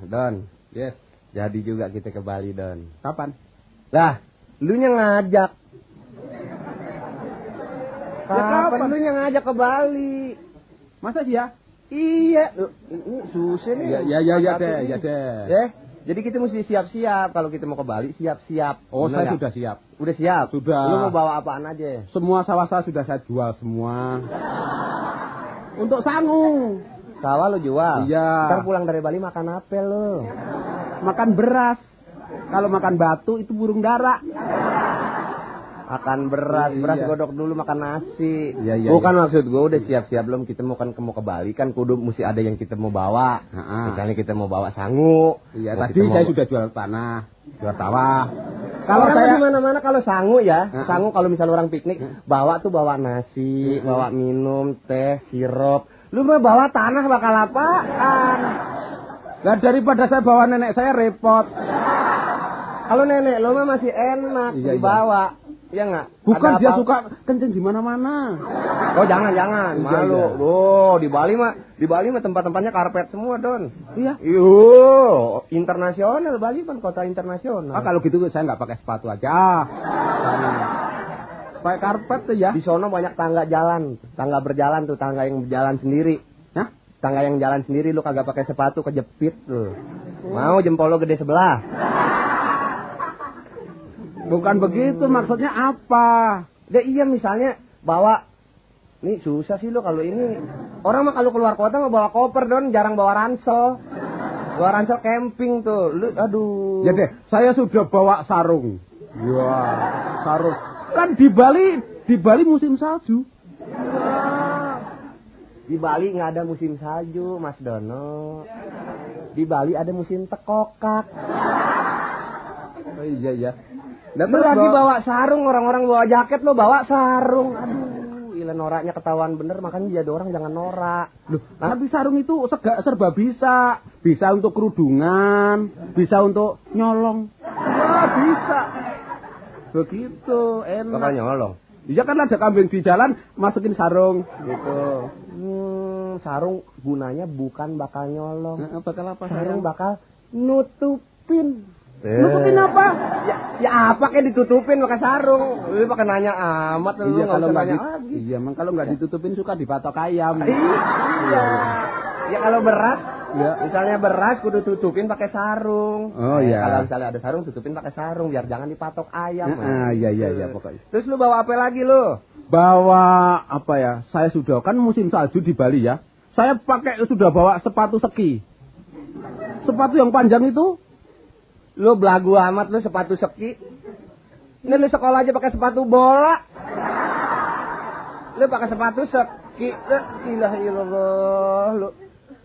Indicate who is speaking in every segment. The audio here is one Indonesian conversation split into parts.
Speaker 1: Don.
Speaker 2: Yes.
Speaker 1: Jadi juga kita ke Bali, Don.
Speaker 2: Kapan?
Speaker 1: Lah, lu nya ngajak. Kapan lu nya ngajak ke Bali?
Speaker 2: Masa sih ya?
Speaker 1: Iya, ini susah nih.
Speaker 2: Ya deh.
Speaker 1: Ya, jadi kita mesti siap-siap kalau kita mau ke Bali, siap-siap.
Speaker 2: Oh,
Speaker 1: bener
Speaker 2: saya
Speaker 1: gak?
Speaker 2: sudah siap.
Speaker 1: Udah siap?
Speaker 2: Sudah.
Speaker 1: Lu mau bawa apaan aja?
Speaker 2: Semua sawah saya sudah saya jual semua. Untuk sangu.
Speaker 1: Sawah lu jual?
Speaker 2: Iya.
Speaker 1: Ntar pulang dari Bali makan apa lu?
Speaker 2: Makan beras. Kalau makan batu itu burung dara.
Speaker 1: Makan beras
Speaker 2: Iya.
Speaker 1: godok dulu makan nasi.
Speaker 2: Iya.
Speaker 1: Bukan maksud gue udah siap-siap belum kita mau ke Bali kan kudu mesti ada yang kita mau bawa. Misalnya kita mau bawa sangu.
Speaker 2: Iya, tadi saya sudah jual tanah, jual sawah. Kalau
Speaker 1: orang
Speaker 2: saya
Speaker 1: di mana-mana kalau sangu ya, sangu kalau misalnya orang piknik bawa nasi, bawa minum, teh, sirup. Lu mah bawa tanah bakal apaan?
Speaker 2: Lah daripada saya bawa nenek saya repot.
Speaker 1: Kalau nenek lu mah masih enak dibawa. Iya enggak?
Speaker 2: Bukan dia suka kencing di mana-mana.
Speaker 1: Oh, jangan. Malu.
Speaker 2: Iya.
Speaker 1: Oh, di Bali mah tempat-tempatnya karpet semua, Don.
Speaker 2: Iya.
Speaker 1: Yo, internasional Bali kan kota internasional.
Speaker 2: Ah, kalau gitu saya nggak pakai sepatu aja. Pakai karpet tuh ya.
Speaker 1: Di sono banyak tangga berjalan tuh, tangga yang berjalan sendiri.
Speaker 2: Hah?
Speaker 1: Tangga yang jalan sendiri lu kagak pakai sepatu kejepit lu. Mau jempol lu gede sebelah.
Speaker 2: Bukan begitu, maksudnya apa?
Speaker 1: Iya misalnya bawa, nih susah sih lo kalau ini. Orang mah kalau keluar kota mah bawa koper, Don, jarang bawa ransel. Bawa ransel camping tuh, lu aduh.
Speaker 2: Ya deh, saya sudah bawa sarung. Ya, sarung. Kan di Bali musim salju.
Speaker 1: Di Bali nggak ada musim salju, Mas Dono. Di Bali ada musim tekokak.
Speaker 2: Oh iya.
Speaker 1: Lu lagi bawa sarung, orang-orang bawa jaket lo bawa sarung. Aduh, gila noraknya ketahuan bener, makanya jadi orang jangan norak.
Speaker 2: Loh, tapi sarung itu serba bisa. Bisa untuk kerudungan, bisa untuk nyolong. Ya, bisa. Begitu, enak.
Speaker 1: Bakal nyolong.
Speaker 2: Iya kan ada kambing di jalan, masukin sarung gitu.
Speaker 1: Sarung gunanya bukan bakal nyolong.
Speaker 2: Bakal apa?
Speaker 1: Sarung bakal nutupin.
Speaker 2: Nutupin apa?
Speaker 1: Ya apa kayak ditutupin pakai sarung. Lu pakai nanya amat lu.
Speaker 2: Iya, kalau nggak
Speaker 1: lagi.
Speaker 2: Iya, emang kalau nggak ditutupin suka dipatok ayam.
Speaker 1: Iya. Ya kalau beras, misalnya beras kudu tutupin pakai sarung.
Speaker 2: Oh iya.
Speaker 1: Kalau misalnya ada sarung tutupin pakai sarung biar jangan dipatok ayam.
Speaker 2: Iya pokoknya.
Speaker 1: Terus lu bawa apa lagi lu?
Speaker 2: Bawa apa ya? Saya sudah kan musim salju di Bali ya. Saya sudah bawa sepatu ski. Sepatu yang panjang itu.
Speaker 1: Lu belagu amat lu sepatu ski. Ini lu sekolah aja pakai sepatu bola. Lu pakai sepatu ski. Ilah lu.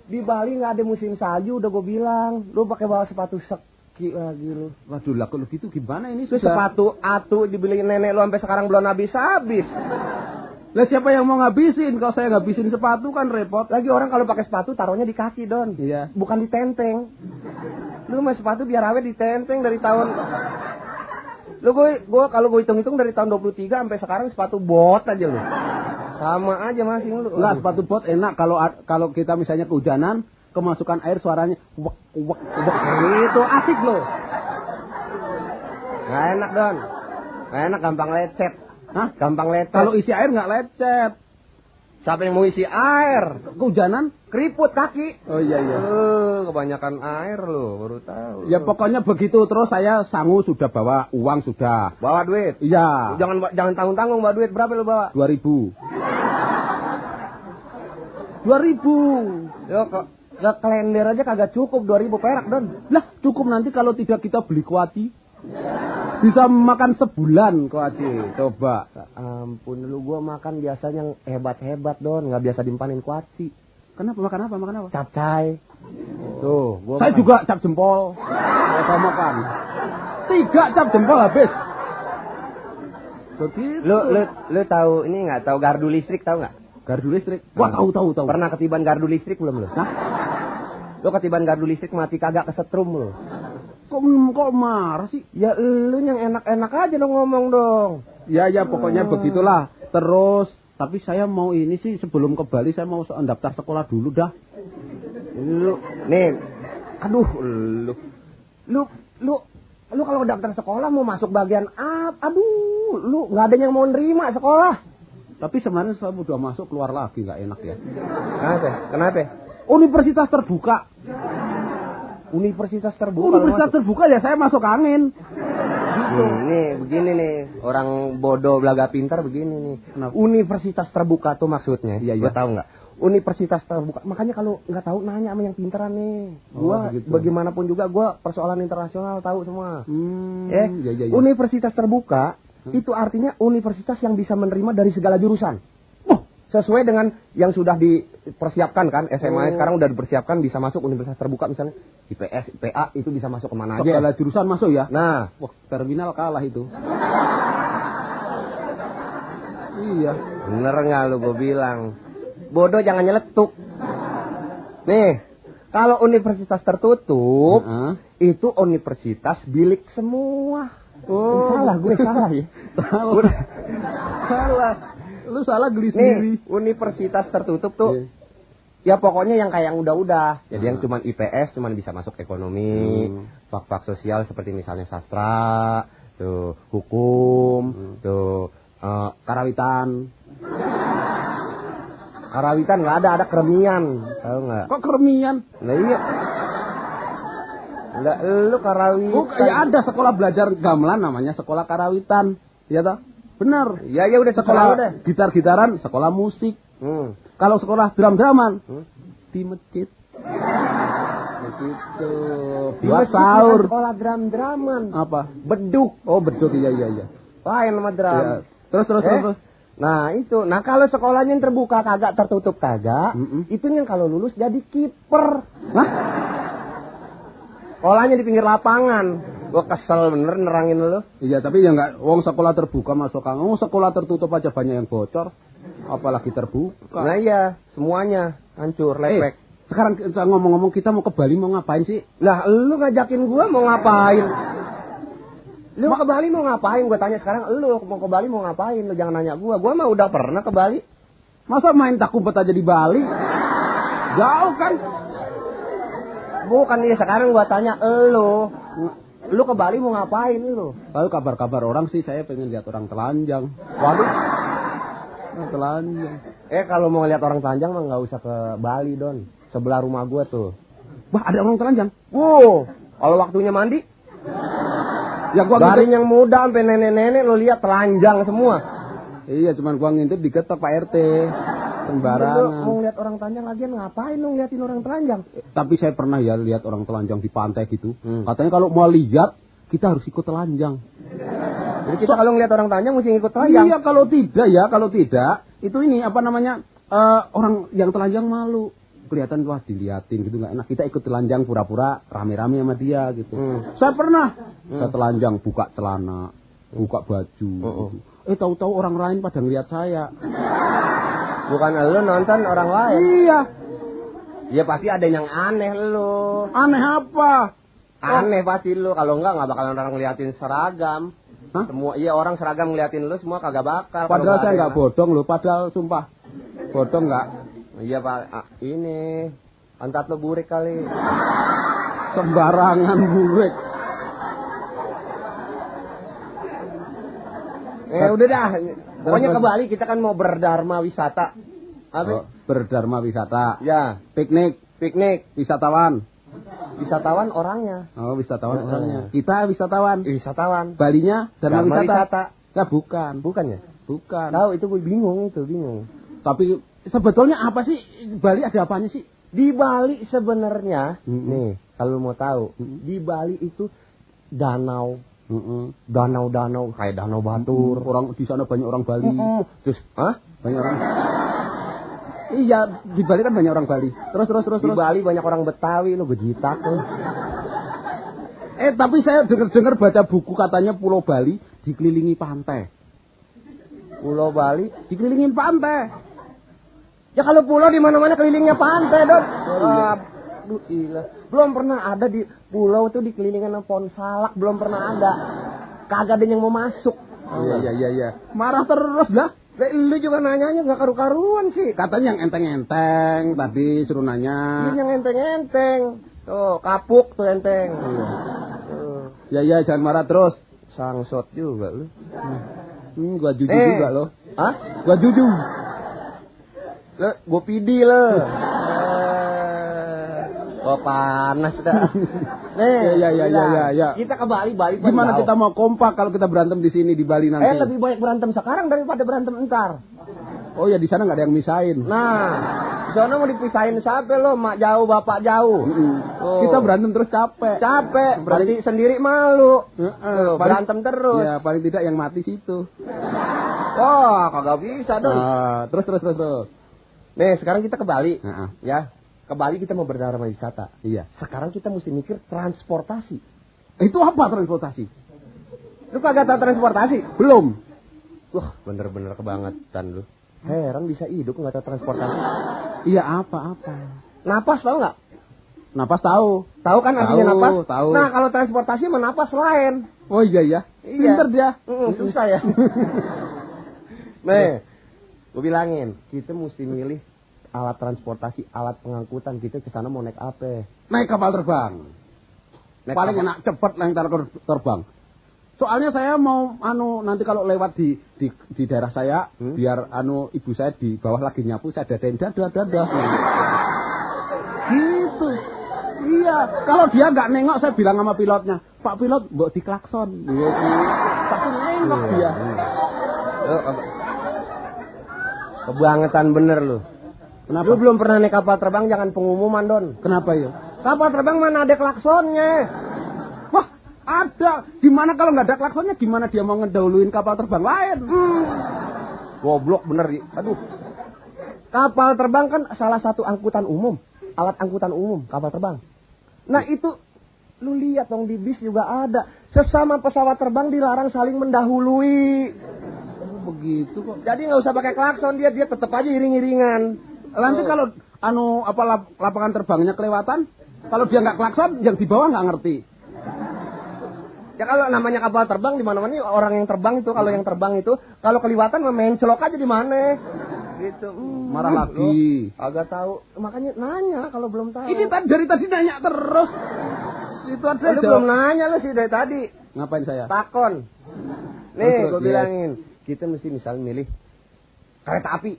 Speaker 1: Di Bali nggak ada musim salju udah gue bilang. Lu pakai bawa sepatu ski lagi lu.
Speaker 2: Waduh lah kalau gitu gimana ini
Speaker 1: sudah. Sepatu atu dibeliin nenek lu sampai sekarang belum habis-habis.
Speaker 2: Lah siapa yang mau ngabisin? Kalau saya ngabisin sepatu kan repot.
Speaker 1: Lagi orang kalau pakai sepatu taruhnya di kaki, Don.
Speaker 2: Iya.
Speaker 1: Bukan di tenteng. Lu mah sepatu biar awet di tenteng dari tahun. Lu gua kalau gue hitung-hitung dari tahun 23 sampai sekarang sepatu bot aja lu. Sama aja masing lu.
Speaker 2: Enggak, sepatu bot enak kalau kita misalnya kehujanan, kemasukan air suaranya wek.
Speaker 1: Itu asik lo. Nggak enak, Don. Nggak enak, gampang lecet.
Speaker 2: Hah?
Speaker 1: Gampang lecet.
Speaker 2: Kalau isi air nggak lecet.
Speaker 1: Siapa yang mau isi air?
Speaker 2: Kehujanan
Speaker 1: keriput kaki.
Speaker 2: Oh iya.
Speaker 1: Kebanyakan air lo, baru tahu.
Speaker 2: Ya pokoknya begitu terus saya sangu sudah bawa uang sudah.
Speaker 1: Bawa duit?
Speaker 2: Iya.
Speaker 1: Jangan tanggung-tanggung bawa duit. Berapa lo bawa?
Speaker 2: 2.000. 2.000.
Speaker 1: Yo kok kalender aja kagak cukup 2.000 perak, Don.
Speaker 2: Lah cukup nanti kalau tidak kita beli kuaci. Bisa makan sebulan kuaci, coba.
Speaker 1: Ampun lu, gua makan biasanya yang hebat-hebat, Don, nggak biasa dimpanin kuaci.
Speaker 2: Kenapa makan apa?
Speaker 1: Capcay. Tuh, gua
Speaker 2: saya
Speaker 1: makan.
Speaker 2: juga cap jempol. Saya makan. 3 cap jempol habis. Begitu.
Speaker 1: Lu tahu ini nggak? Tahu gardu listrik tahu nggak?
Speaker 2: Gardu listrik? Wah, tahu.
Speaker 1: Pernah ketiban gardu listrik belum lu?
Speaker 2: Hah?
Speaker 1: Lu ketiban gardu listrik mati kagak kesetrum lu.
Speaker 2: Kok marah sih?
Speaker 1: Ya lu yang enak-enak aja lo ngomong dong.
Speaker 2: Ya pokoknya begitulah. Terus tapi saya mau ini sih sebelum ke Bali saya mau daftar sekolah dulu dah.
Speaker 1: Lu nih Aduh, lu kalau daftar sekolah mau masuk bagian apa? Aduh, lu nggak ada yang mau nerima sekolah.
Speaker 2: Tapi sebenarnya saya udah masuk keluar lagi nggak enak ya.
Speaker 1: Kenapa?
Speaker 2: Universitas terbuka.
Speaker 1: Universitas terbuka.
Speaker 2: Universitas terbuka ya saya masuk angin.
Speaker 1: Nih, begini nih, orang bodoh belaga pintar begini nih.
Speaker 2: Kenapa?
Speaker 1: Universitas terbuka tuh maksudnya.
Speaker 2: Iya.
Speaker 1: Gua tahu nggak? Universitas terbuka. Makanya kalau nggak tahu nanya sama yang pintaran nih. Gua
Speaker 2: begitu.
Speaker 1: bagaimanapun juga gua persoalan internasional tahu semua.
Speaker 2: Iya.
Speaker 1: Universitas terbuka itu artinya universitas yang bisa menerima dari segala jurusan. Sesuai dengan yang sudah dipersiapkan kan, SMA sekarang udah dipersiapkan bisa masuk universitas terbuka misalnya IPS, IPA itu bisa masuk kemana aja.
Speaker 2: Segala jurusan masuk ya.
Speaker 1: Nah,
Speaker 2: Wah, terminal kalah itu. Iya.
Speaker 1: bener nggak lu gue bilang? Bodoh jangan nyeletuk. Nih, kalau universitas tertutup itu universitas bilik semua. Salah gue salah ya.
Speaker 2: Salah. Lu salah geli sendiri.
Speaker 1: Nih, universitas tertutup tuh. Ya pokoknya yang kayak yang udah-udah. Jadi yang cuman IPS cuman bisa masuk ekonomi, fak-fak sosial seperti misalnya sastra, tuh hukum, tuh
Speaker 2: Karawitan.
Speaker 1: Karawitan nggak ada keremian, tahu nggak?
Speaker 2: Kok keremian?
Speaker 1: Nah iya. Lah lu karawitan.
Speaker 2: Oh, ya ada sekolah belajar gamelan namanya sekolah karawitan. Iya toh? Benar.
Speaker 1: Ya udah
Speaker 2: Sekolah
Speaker 1: udah.
Speaker 2: gitar-gitaran, sekolah musik. Kalau sekolah drum-druman di masjid.
Speaker 1: Begitu.
Speaker 2: Di sahur.
Speaker 1: Sekolah drum-druman.
Speaker 2: Apa?
Speaker 1: Beduk.
Speaker 2: Oh, beduk iya.
Speaker 1: Lain sama drum.
Speaker 2: Ya. Terus.
Speaker 1: Nah itu. Nah kalau sekolahnya yang terbuka kagak tertutup kagak, itu yang kalau lulus jadi kiper.
Speaker 2: Hah?
Speaker 1: Sekolahnya di pinggir lapangan. Gua kesel bener nerangin lu.
Speaker 2: Iya, tapi ya enggak wong sekolah terbuka masuk kang. Wong sekolah tertutup aja banyak yang bocor. Apalagi terbuka.
Speaker 1: Nah iya, semuanya hancur, lepek.
Speaker 2: Sekarang ngomong-ngomong kita mau ke Bali mau ngapain sih?
Speaker 1: Lah lu ngajakin gua mau ngapain? Lu ke Bali mau ngapain? Gua tanya sekarang lu mau ke Bali mau ngapain? Lu jangan nanya gua. Gua mah udah pernah ke Bali.
Speaker 2: Masa main tak umpet aja di Bali? Jauh kan?
Speaker 1: Bukan iya sekarang gua tanya lu. Lu ke Bali mau ngapain lu?
Speaker 2: Lalu kabar-kabar orang sih saya pengen lihat orang telanjang.
Speaker 1: Waduh.
Speaker 2: Telanjang.
Speaker 1: Kalau mau lihat orang telanjang mah nggak usah ke Bali, Don. Sebelah rumah gua tuh.
Speaker 2: Wah, ada orang telanjang.
Speaker 1: Wow, kalau waktunya mandi,
Speaker 2: Ya gua
Speaker 1: dari
Speaker 2: ngintip.
Speaker 1: yang muda sampai nenek-nenek lu lihat telanjang semua.
Speaker 2: Iya, cuman gua ngintip diketok Pak RT.
Speaker 1: Lu
Speaker 2: Sembarangan.
Speaker 1: mau lihat orang telanjang lagian ngapain lu ngeliatin orang telanjang?
Speaker 2: Tapi saya pernah ya lihat orang telanjang di pantai gitu. Katanya kalau mau lihat kita harus ikut telanjang.
Speaker 1: Jadi kita kalau ngeliat orang telanjang mesti ngikut telanjang.
Speaker 2: Iya, kalau tidak itu ini apa namanya orang yang telanjang malu. Kelihatan wah diliatin gitu nggak enak. Kita ikut telanjang pura-pura rame-rame sama dia gitu. Saya pernah saya telanjang buka celana, buka baju. Gitu. Tahu-tahu orang lain pada ngeliat saya.
Speaker 1: Bukan lu nonton orang lain.
Speaker 2: Iya.
Speaker 1: Iya pasti ada yang aneh lu.
Speaker 2: Aneh apa?
Speaker 1: Aneh pasti lu. Kalau enggak bakalan orang ngeliatin seragam.
Speaker 2: Hah?
Speaker 1: Semua iya orang seragam ngeliatin lu semua kagak bakal.
Speaker 2: Padahal saya nggak bodong loh. Padahal sumpah bodong nggak.
Speaker 1: Iya Pak, ini pantat lu burik kali.
Speaker 2: Sembarangan burik.
Speaker 1: Udah dah. Pokoknya ke Bali kita kan mau berdharma wisata. Apa?
Speaker 2: Berdharma wisata.
Speaker 1: Ya,
Speaker 2: Piknik. Wisatawan.
Speaker 1: Wisatawan orangnya.
Speaker 2: Oh, wisatawan orangnya. Kita wisatawan.
Speaker 1: Wisatawan.
Speaker 2: Balinya dharma
Speaker 1: Dharma
Speaker 2: wisata.
Speaker 1: wisata.
Speaker 2: Ya bukan.
Speaker 1: Bukan ya?
Speaker 2: Bukan.
Speaker 1: Tahu itu gue bingung.
Speaker 2: Tapi sebetulnya apa sih Bali ada apanya sih?
Speaker 1: Di Bali sebenarnya, nih kalau mau tahu, di Bali itu danau, danau kayak danau Batur.
Speaker 2: Orang di sana banyak orang Bali.
Speaker 1: Terus,
Speaker 2: Banyak orang. Iya, di Bali kan banyak orang Bali. Terus.
Speaker 1: Di Bali banyak orang Betawi, lo bejitak lo.
Speaker 2: Tapi saya dengar baca buku katanya Pulau Bali dikelilingi pantai.
Speaker 1: Pulau Bali
Speaker 2: Dikelilingi pantai.
Speaker 1: ya kalau pulau di mana-mana kelilingnya pantai, Don. Aduh, gila. Belum pernah ada di pulau itu dikelilingin sama pohon salak, belum pernah ada. Kagak ada yang mau masuk.
Speaker 2: Iya. Marah terus lah.
Speaker 1: Lu juga nanyanya nggak karu-karuan sih.
Speaker 2: Katanya yang enteng-enteng tadi suruh nanya.
Speaker 1: Ini yang enteng-enteng. Tuh, kapuk tuh enteng.
Speaker 2: Ya jangan marah terus.
Speaker 1: Sangsot juga lu.
Speaker 2: Gua jujur juga lo.
Speaker 1: Hah?
Speaker 2: Gua jujur.
Speaker 1: Lo, gua pidi lo. Gua panas dah. Nih,
Speaker 2: ya.
Speaker 1: Kita ke Bali.
Speaker 2: Gimana kita mau kompak kalau kita berantem di sini di Bali nanti?
Speaker 1: Lebih banyak berantem sekarang daripada berantem entar.
Speaker 2: Oh ya, di sana nggak ada yang misahin.
Speaker 1: Nah, di sana mau dipisahin siapa lo? Mak jauh, bapak jauh.
Speaker 2: Oh. Kita berantem terus capek.
Speaker 1: Berarti sendiri malu. Berantem terus.
Speaker 2: Ya, paling tidak yang mati situ.
Speaker 1: Wah, kagak bisa dong.
Speaker 2: Terus.
Speaker 1: Nih, sekarang kita ke Bali. Ya, ke Bali kita mau berdharma wisata.
Speaker 2: Iya.
Speaker 1: Sekarang kita mesti mikir transportasi.
Speaker 2: Itu apa transportasi?
Speaker 1: Lu kagak tahu transportasi?
Speaker 2: Belum.
Speaker 1: Wah, bener-bener kebangetan lu. Heran bisa hidup nggak tahu transportasi.
Speaker 2: Iya, apa?
Speaker 1: Napas tahu nggak?
Speaker 2: Napas tahu.
Speaker 1: Tahu kan artinya napas?
Speaker 2: Tahu.
Speaker 1: Nah, kalau transportasi mah napas lain.
Speaker 2: Oh iya. Pinter dia.
Speaker 1: Susah ya. Nih, gue bilangin, kita mesti milih alat transportasi, alat pengangkutan. Kita ke sana mau naik apa?
Speaker 2: Naik kapal terbang. Paling enak cepet terbang. Soalnya saya mau nanti kalau lewat di daerah saya biar ibu saya di bawah lagi nyapu saya dadain dadah. Gitu. Iya, kalau dia nggak nengok saya bilang sama pilotnya, "Pak pilot, mbok diklakson." Pasti nengok dia.
Speaker 1: Kebangetan bener lu.
Speaker 2: Kenapa?
Speaker 1: Lu belum pernah naik kapal terbang, jangan pengumuman, Don.
Speaker 2: Kenapa ya?
Speaker 1: Kapal terbang mana ada klaksonnya?
Speaker 2: Wah, ada. Gimana kalau nggak ada klaksonnya? Gimana dia mau ngedahuluin kapal terbang lain?
Speaker 1: Goblok bener. Aduh. Kapal terbang kan salah satu angkutan umum. Alat angkutan umum, kapal terbang. Nah itu, lu lihat dong di bis juga ada. Sesama pesawat terbang dilarang saling mendahului.
Speaker 2: Begitu kok.
Speaker 1: Jadi nggak usah pakai klakson, dia tetap aja iring-iringan.
Speaker 2: Nanti kalau lapangan terbangnya kelewatan, kalau dia nggak klakson, yang di bawah nggak ngerti.
Speaker 1: Ya kalau namanya kapal terbang di mana-mana orang yang terbang itu, kalau yang terbang itu kalau kelewatan main celok aja di mana. Gitu.
Speaker 2: Marah lagi.
Speaker 1: Agak tahu. Makanya nanya kalau belum tahu.
Speaker 2: Ini dari tadi nanya terus. Itu ada.
Speaker 1: Lu belum nanya lu sih dari tadi.
Speaker 2: Ngapain saya?
Speaker 1: Takon. Nih, gue bilangin. Kita mesti misalnya milih kereta api.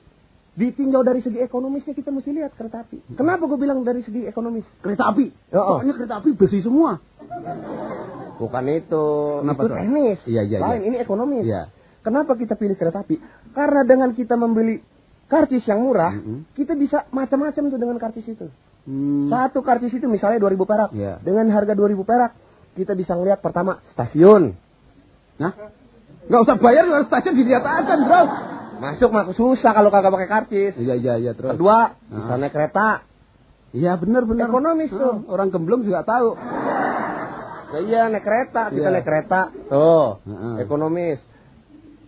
Speaker 1: Ditinjau dari segi ekonomisnya kita mesti lihat kereta api. Kenapa gue bilang dari segi ekonomis?
Speaker 2: Kereta api? Soalnya kereta api besi semua.
Speaker 1: Bukan itu.
Speaker 2: Kenapa
Speaker 1: itu teknis.
Speaker 2: Iya.
Speaker 1: Lain, ini ekonomis.
Speaker 2: Iya.
Speaker 1: Kenapa kita pilih kereta api? Karena dengan kita membeli karcis yang murah, kita bisa macam-macam tuh dengan karcis itu. Satu karcis itu misalnya 2.000 perak.
Speaker 2: Yeah.
Speaker 1: Dengan harga 2.000 perak, kita bisa ngelihat pertama stasiun.
Speaker 2: Nah, nggak usah bayar, kalau stasiun dilihat aja, bro.
Speaker 1: Masuk susah kalau kagak pakai karcis.
Speaker 2: Iya, terus.
Speaker 1: Kedua, bisa naik kereta.
Speaker 2: Iya, benar.
Speaker 1: Ekonomis tuh.
Speaker 2: Orang gemblong juga tahu.
Speaker 1: Ya, iya, naik kereta. Kita naik kereta. Tuh, ekonomis.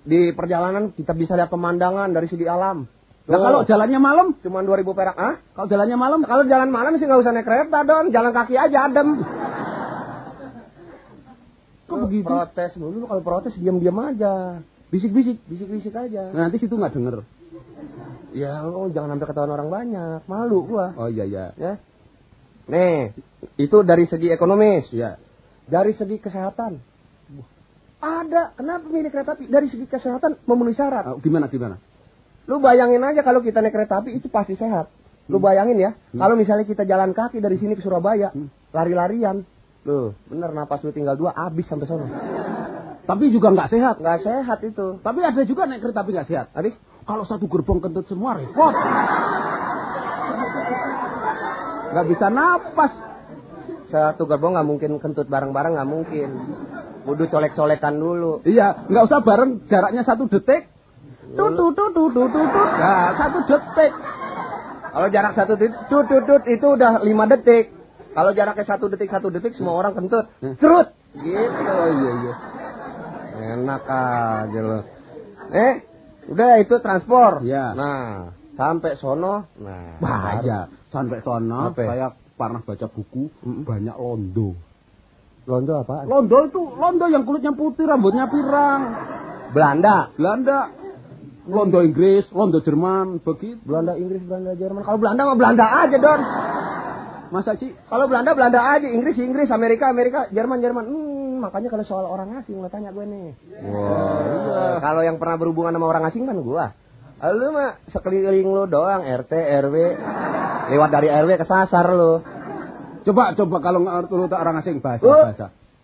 Speaker 1: Di perjalanan kita bisa lihat pemandangan dari segi alam.
Speaker 2: Nah, kalau jalannya malam?
Speaker 1: Cuman 2.000 perak.
Speaker 2: Kalau jalannya malam?
Speaker 1: Kalau jalan malam sih nggak usah naik kereta, Don. Jalan kaki aja, adem.
Speaker 2: Kok begitu?
Speaker 1: Protes dulu, kalau protes diam-diam aja. Bisik-bisik aja.
Speaker 2: Nah, nanti situ nggak denger.
Speaker 1: Ya, jangan sampai ketahuan orang banyak. Malu gua.
Speaker 2: Oh iya.
Speaker 1: Ya. Nih, itu dari segi ekonomis.
Speaker 2: Iya.
Speaker 1: Dari segi kesehatan. Ada. Kenapa milih kereta api? Dari segi kesehatan memenuhi syarat.
Speaker 2: Gimana?
Speaker 1: Lu bayangin aja kalau kita naik kereta api itu pasti sehat. Lu bayangin ya. Kalau misalnya kita jalan kaki dari sini ke Surabaya, lari-larian. Loh, bener napas lu tinggal 2 habis sampai sana.
Speaker 2: Tapi juga nggak sehat.
Speaker 1: Nggak sehat itu.
Speaker 2: Tapi ada juga naik kereta api nggak sehat.
Speaker 1: Habis?
Speaker 2: Kalau satu gerbong kentut semua repot. Nggak bisa napas.
Speaker 1: Satu gerbong nggak mungkin kentut bareng-bareng, nggak mungkin. Kudu colek-colekan dulu.
Speaker 2: Iya, nggak usah bareng, jaraknya 1 detik. Tut. Nah, 1 detik.
Speaker 1: Kalau jarak 1 detik, tut itu udah 5 detik. Kalau jaraknya 1 detik semua orang kentut. Cerut. Gitu.
Speaker 2: Oh, iya.
Speaker 1: Enak aja lo. Udah itu transport.
Speaker 2: Iya.
Speaker 1: Nah, sampai sono. Nah,
Speaker 2: bahaya. Sampai sono,
Speaker 1: apa?
Speaker 2: saya pernah baca buku banyak londo.
Speaker 1: Londo apa?
Speaker 2: Londo itu londo yang kulitnya putih, rambutnya pirang.
Speaker 1: Belanda.
Speaker 2: Londo Inggris, londo Jerman, begitu.
Speaker 1: Belanda Inggris, Belanda Jerman. Kalau Belanda mah Belanda aja, Don.
Speaker 2: Masa sih?
Speaker 1: Kalau Belanda aja, Inggris, Amerika, Jerman. Makanya kalau soal orang asing lo tanya gue nih.
Speaker 2: Wah.
Speaker 1: Kalau yang pernah berhubungan sama orang asing kan gua. Lu mah sekeliling lu doang, RT, RW. Lewat dari RW kesasar lu.
Speaker 2: Coba kalau ngerti orang asing bahasa.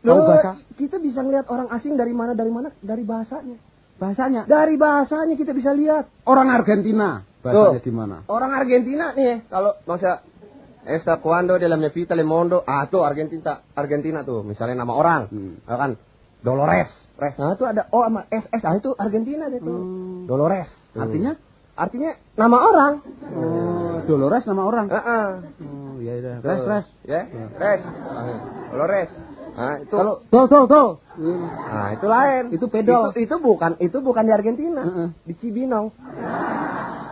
Speaker 1: Tahu bahasa? Kita bisa ngeliat orang asing dari mana? Dari bahasanya.
Speaker 2: Bahasanya?
Speaker 1: Dari bahasanya kita bisa lihat.
Speaker 2: Orang Argentina, bahasanya gimana?
Speaker 1: Orang Argentina nih, kalau masa Esta cuando de la me pita le mondo, tuh Argentina tuh, misalnya nama orang, kan Dolores, nah itu ada O sama SS, itu Argentina deh tuh, Dolores, artinya nama orang.
Speaker 2: Dolores nama orang.
Speaker 1: Iya.
Speaker 2: Res.
Speaker 1: Ya, Res, Dolores. Nah itu.
Speaker 2: Kalau tuh.
Speaker 1: Nah itu lain.
Speaker 2: Itu pedol.
Speaker 1: Itu bukan di Argentina, di Cibinong.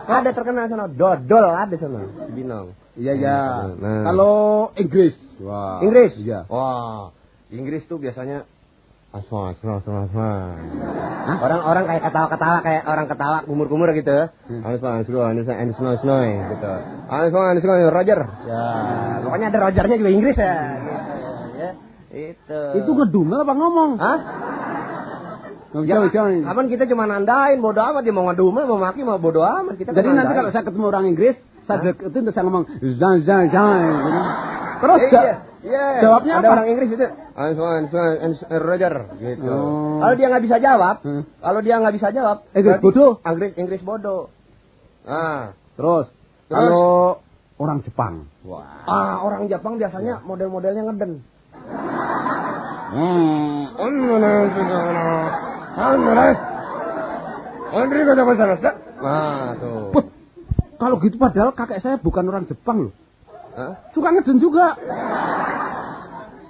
Speaker 1: Ada terkenal sana, dodol ada sana, Cibinong.
Speaker 2: Iya.
Speaker 1: Nah.
Speaker 2: Kalau Inggris. Wah.
Speaker 1: Inggris?
Speaker 2: Iya.
Speaker 1: Wah, Inggris tuh biasanya asma. Orang-orang kayak ketawa-ketawa, kayak orang ketawa kumur-kumur gitu. Asma gitu. Asma Roger. Ya, pokoknya ada Rogernya juga Inggris ya. Gitu. Ya,
Speaker 2: itu ngedumel apa ngomong?
Speaker 1: Hah? Kapan kita cuma nandain, bodo amat, dia mau ngedumel, mau maki, mau bodo amat. Kita
Speaker 2: jadi nanti kalau saya ketemu orang Inggris, saya deketin terus saya ngomong zan. Terus jawabnya
Speaker 1: ada
Speaker 2: apa?
Speaker 1: orang Inggris itu Roger gitu. Kalau dia nggak bisa jawab, Inggris bodoh. Nah,
Speaker 2: terus kalau orang Jepang.
Speaker 1: Wah. Orang Jepang biasanya model-modelnya ngeden. Nah, tuh.
Speaker 2: Kalau gitu padahal kakek saya bukan orang Jepang loh. Suka ngeden juga.